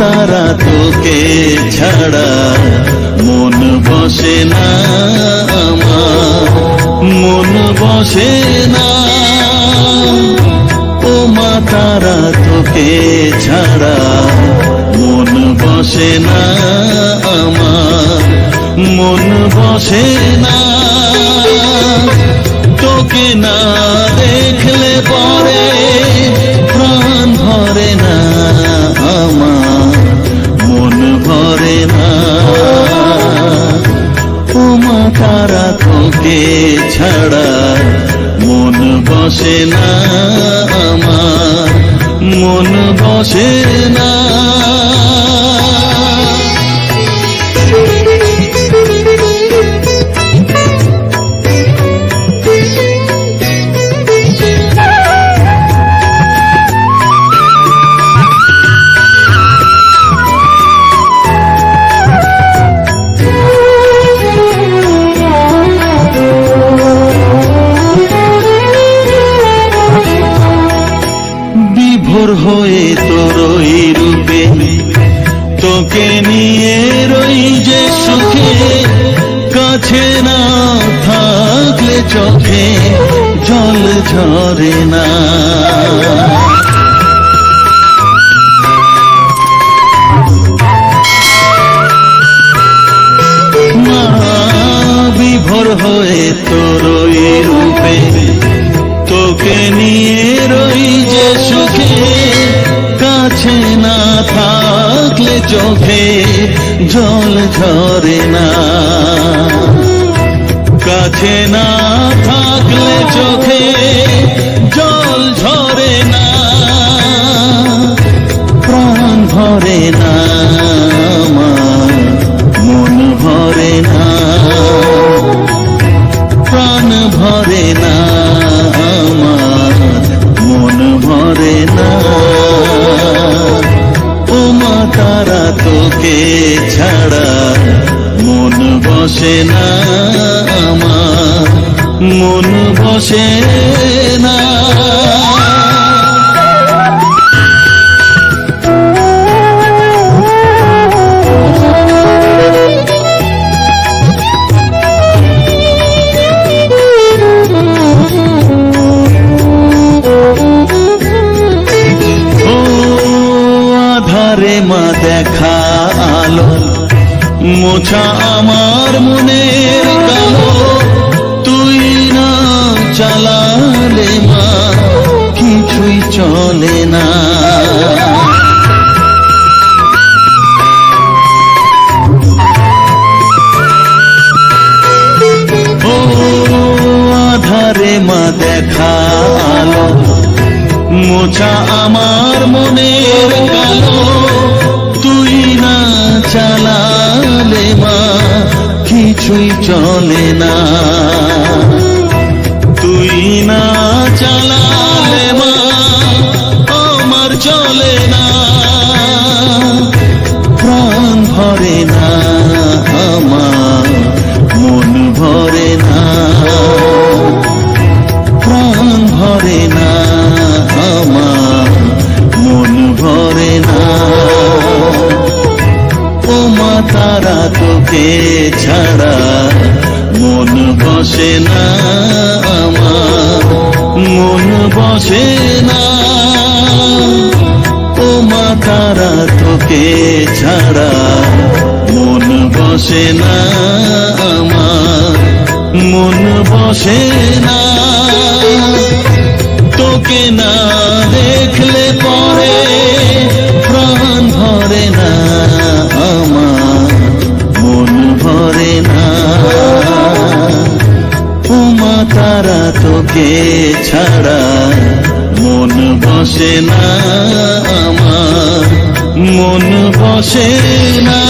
তারা তোকে ছাড়া মন বসে না আমার, মন বসে না। ও মা তারা তোকে ছাড়া মন বসে না আমার, মন বসে না। তোকে না দেখলে পরে প্রাণ ভরে না আমার, মন ভরে না। ও মা তারা তোকে ছাড়া মন বসে না আমার, মন বসে না। বিভোর হয়ে তোর ওই রূপে তোকে নিয়ে রই যে সুখে, কাছে না থাকলে চোখে জল ঝরে না। মা বিভোর হয়ে তোর ওই রূপে তোকে নিয়ে রই যে সুখে, কাছে না থাকলে চোখে জল ঝরে না। কাছে না থাকলে চোখে জল ঝরে না, প্রাণ ভরে না আমার, মন ভরে না, প্রাণ ভরে না আমার, মন ভরে না। ও মা তারা তোকে ছাড়া মন বসে না আমার, মন বসে না। আধারে মা দেখা আলো মোছা আমার মনের কালো, তুই না চালালে মা কিছুই চলে না। ও আধারে মা দেখা আলো মোছা আমার মনের কালো, তুই না চালালে মা কিছুই চলে না। তুই না চালালে মা আমার চলে না, প্রাণ ভরে না আমার, মন ভরে না, প্রাণ ভরে না আমার, মন ভরে না। ও মা তারা তোকে ছাড়া মন বসে না আমার, মন বসে না। ও মা তারা তোকে ছাড়া মন বসে না আমার, মন বসে না। তোকে না দেখলে পরে প্রাণ ভরে না আমার, মন ভরে না। ও মা তারা তোকে ছাড়া মন বসে না আমার, মন বসে না।